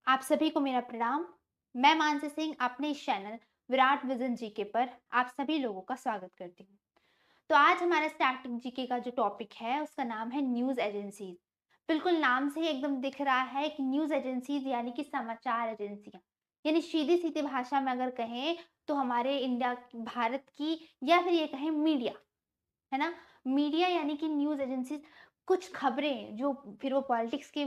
आप सभी को मेरा प्रणाम। मैं मानसी सिंह अपने इस चैनल विराट विजन जीके पर आप सभी लोगों का स्वागत करती हूँ। तो आज हमारा स्टैटिक जीके का जो टॉपिक है उसका नाम है न्यूज़ एजेंसीज। बिल्कुल नाम से ही एकदम दिख रहा है कि न्यूज़ एजेंसीज यानी कि समाचार एजेंसियां, यानी सीधी सीधी भाषा में अगर कहें तो हमारे इंडिया भारत की या फिर ये कहें मीडिया, है ना। मीडिया यानी कि न्यूज़ एजेंसीज कुछ खबरें जो फिर वो पॉलिटिक्स की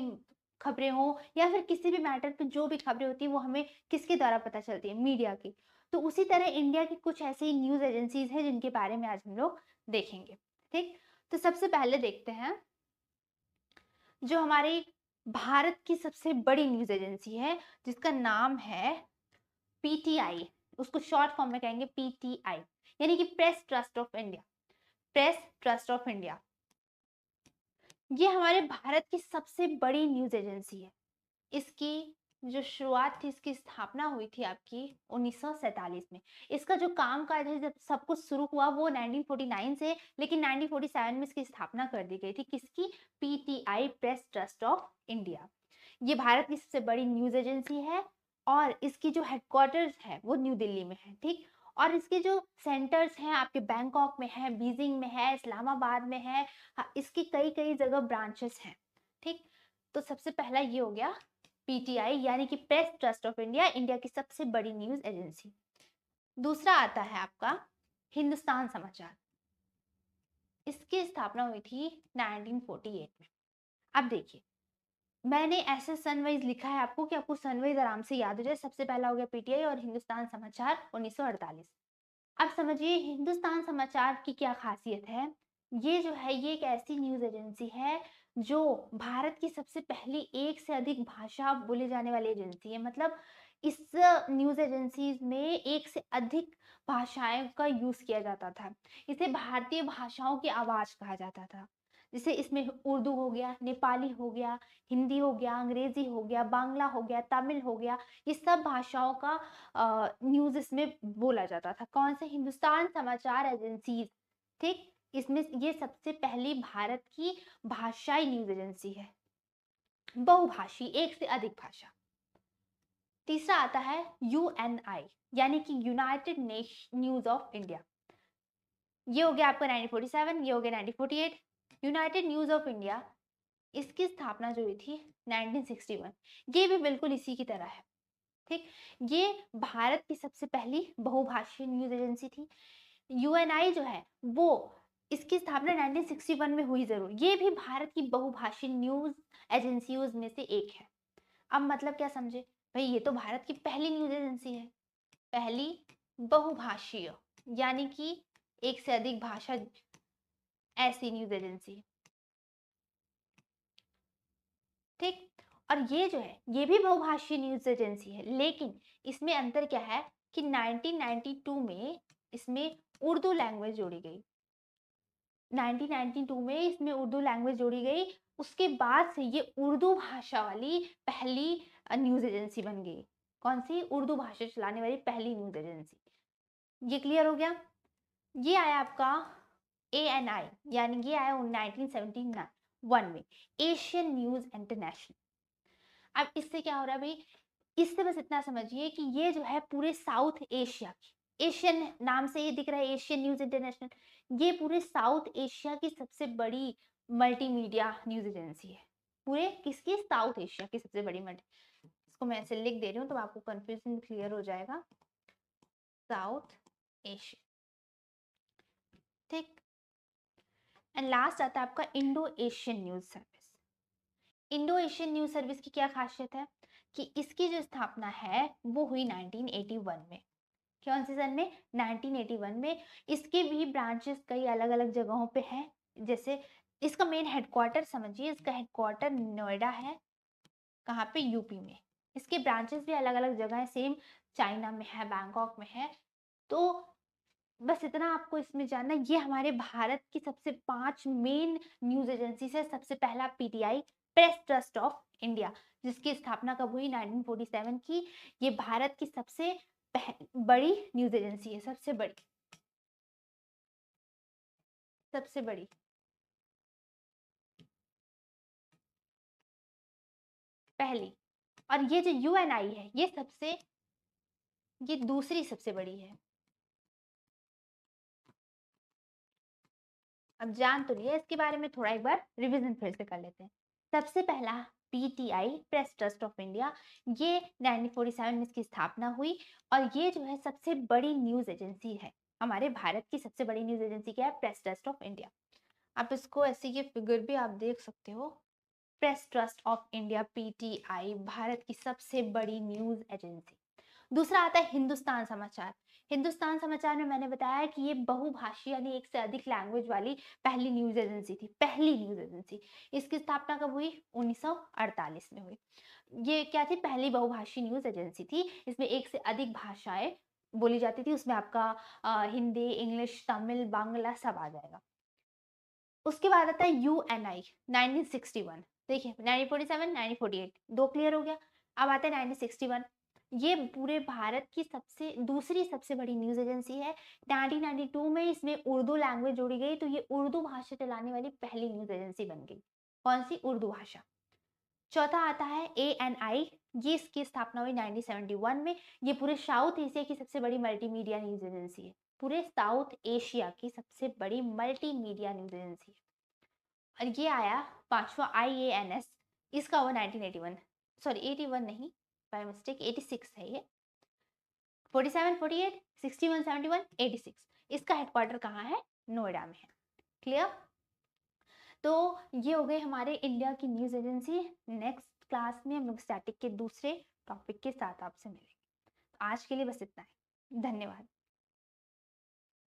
खबरें हो या फिर किसी भी मैटर पे जो भी खबरें होती है वो हमें किसके द्वारा पता चलती है, मीडिया की। तो उसी तरह इंडिया की कुछ ऐसी न्यूज़ एजेंसीज हैं जिनके बारे में आज हम लोग देखेंगे। ठीक, तो सबसे पहले देखते हैं जो हमारी भारत की सबसे बड़ी न्यूज़ एजेंसी है जिसका नाम है पीटीआई। उसको शॉर्ट फॉर्म में कहेंगे पीटीआई, यानी कि press trust of India. Press trust of India ये हमारे भारत की सबसे बड़ी न्यूज़ एजेंसी है। इसकी जो शुरुआत थी, इसकी स्थापना हुई थी आपकी 1947 में। इसका जो काम-काज है, जब सब कुछ शुरू हुआ वो 1949 से, लेकिन 1947 में इसकी स्थापना कर दी गई थी। किसकी? PTI, press trust of India. ये भारत की सबसे बड़ी न्यूज़ एजेंसी है और इसकी जो हेडक्वार्टर्स है वो न्यू दिल्ली में है, ठीक? और इसके जो सेंटर्स हैं आपके बैंकॉक में है, बीजिंग में है, इस्लामाबाद में है। इसकी कई-कई जगह ब्रांचेस हैं, ठीक? तो सबसे पहला ये हो गया पीटीआई यानी कि press trust of India, India की सबसे बड़ी न्यूज़ एजेंसी। दूसरा आता है आपका हिंदुस्तान समाचार। इसकी स्थापना हुई थी 1948 में। अब देखिए, मैंने ऐसे सन वाइज लिखा है आपको कि आपको सन वाइज आराम से याद हो जाए। सबसे पहला हो गया पीटीआई और हिंदुस्तान समाचार 1948। अब समझिए हिंदुस्तान समाचार की क्या खासियत है। ये जो है ये एक ऐसी न्यूज़ एजेंसी है जो भारत की सबसे पहली एक से अधिक भाषा बोले जाने वाली एजेंसी है। मतलब इस न्यूज़ एजेंसीज में एक से अधिक भाषाएं का यूज़ किया जाता था। इसे भारतीय भाषाओं की आवाज़ कहा जाता था। जैसे इसमें उर्दू हो गया, नेपाली हो गया, हिंदी हो गया, अंग्रेजी हो गया, बांग्ला हो गया, तमिल हो गया। ये सब भाषाओं का न्यूज़ इसमें बोला जाता था। कौन से? हिंदुस्तान समाचार एजेंसीज, ठीक? इसमें ये सबसे पहली भारत की भाषाई न्यूज़ एजेंसी है, बहुभाषी, एक से अधिक भाषा। तीसरा आता है यूएनआई यानी कि United nation news of India. ये हो गया आपका 1947, ये हो गया 1948। यूनाइटेड न्यूज़ ऑफ इंडिया, इसकी स्थापना जो हुई थी 1961। ये भी बिल्कुल इसी की तरह है, ठीक? ये भारत की सबसे पहली बहुभाषीय न्यूज़ एजेंसी थी। यूएनआई जो है वो इसकी स्थापना 1961 में हुई ज़रूर। ये भी भारत की बहुभाषीय न्यूज़ एजेंसियों में से एक है। अब मतलब क्या समझे? भई ये तो भारत की पहली न्यूज़ एजेंसी है। पहली बहुभाषीय यानी कि एक से अधिक भाषा ऐसी न्यूज़ एजेंसी, ठीक? और ये जो है ये भी बहुभाषीय न्यूज़ एजेंसी है, लेकिन इसमें अंतर क्या है कि 1992 में इसमें उर्दू लैंग्वेज जोड़ी गई। 1992 में इसमें उर्दू लैंग्वेज जोड़ी गई। उसके बाद से ये उर्दू भाषा वाली पहली न्यूज़ एजेंसी बन गई। कौन सी? उर्दू भाषा चलाने वाली पहली न्यूज़ एजेंसी। ये क्लियर हो गया? ये आया आपका एएनआई, यानी ये आया 1971 में, एशियन न्यूज़ इंटरनेशनल। अब इससे क्या हो रहा है भाई? इससे बस इतना समझिए कि ये जो है पूरे साउथ एशिया की, एशियन नाम से ये दिख रहा है एशियन न्यूज़ इंटरनेशनल, ये पूरे साउथ एशिया की सबसे बड़ी मल्टीमीडिया न्यूज़ एजेंसी है। पूरे किसकी? साउथ एशिया की सबसे बड़ी मल्टी। इसको मैं ऐसे लिख दे रही हूँ तो आपको कंफ्यूजन क्लियर हो जाएगा। साउथ एशिया, ठीक? एंड लास्ट आता है आपका Indo Asian news service. Indo Asian news service की क्या खासियत है कि इसकी जो स्थापना है वो हुई 1981 में। कौन से सन में? 1981 में। इसके भी ब्रांचेस कई अलग-अलग जगहों पे हैं। जैसे इसका मेन हेडक्वार्टर समझिए, इसका हेडक्वार्टर नोएडा है। कहाँ पे? यूपी में। इसके ब्रांचेस भी अलग-अलग जगह है, सेम चाइना में है, बैंकॉक में है। तो बस इतना आपको इसमें जानना है। ये हमारे भारत की सबसे 5 मेन न्यूज़ एजेंसी है। सबसे पहला PTI, press trust of India, जिसकी स्थापना कब हुई? 1947 की। ये भारत की सबसे बड़ी न्यूज़ एजेंसी है, सबसे बड़ी, सबसे बड़ी। पहली। और ये जो यूएनआई है ये दूसरी सबसे बड़ी है। अब जान तो लिया, इसके बारे में थोड़ा एक बार रिवीजन फिर से कर लेते हैं। सबसे पहला PTI, press trust of India, ये 1947 में इसकी स्थापना हुई और ये जो है सबसे बड़ी न्यूज एजेंसी है। हमारे भारत की सबसे बड़ी न्यूज एजेंसी क्या है? Press trust of India. आप इसको ऐसे ये फिगर भी आप देख सकते हो, press trust of India PTI, Bharat की सबसे बड़ी न्यूज एजेंसी। दूसरा आता है हिंदुस्तान समाचार। हिंदुस्तान समाचार में मैंने बताया कि ये बहुभाषी यानी एक से अधिक लैंग्वेज वाली पहली न्यूज एजेंसी थी, पहली न्यूज एजेंसी। इसकी स्थापना कब हुई? 1948 में हुई। ये क्या थी? पहली बहुभाषी न्यूज एजेंसी थी। इसमें एक से अधिक भाषाएं बोली जाती थी। उसमें आपका हिंदी, इंग्लिश, तमिल, बांग्ला सब आ जाएगा। उसके बाद आता है यूएनआई 1961। देखिए 1947, 1948 दो क्लियर हो गया। अब आता है 1961। ये पूरे भारत की दूसरी सबसे बड़ी न्यूज एजेंसी है। 1992 में इसमें उर्दू लैंग्वेज जोड़ी गई, तो ये उर्दू भाषा चलाने वाली पहली न्यूज एजेंसी बन गई। कौन सी? उर्दू भाषा। चौथा आता है एएनआई। ये इसकी स्थापना हुई 1971 में। ये पूरे साउथ एशिया की सबसे बड़ी मल्टीमीडिया न्यूज एजेंसी है। पूरे साउथ एशिया की सबसे बड़ी मल्टीमीडिया न्यूज एजेंसी है। और ये आया पांचवा आईएएनएस, इसका हुआ 1981, सॉरी 81 नहीं, बाय मिस्टेक 86 है ये। 47, 48, 61, 71, 86। इसका हेडक्वार्टर कहाँ है? नोएडा में है। क्लियर? तो ये हो गए हमारे इंडिया की न्यूज एजेंसी। नेक्स्ट क्लास में हम लोग स्टैटिक के दूसरे टॉपिक के साथ आपसे मिलेंगे। आज के लिए बस इतना है। धन्यवाद।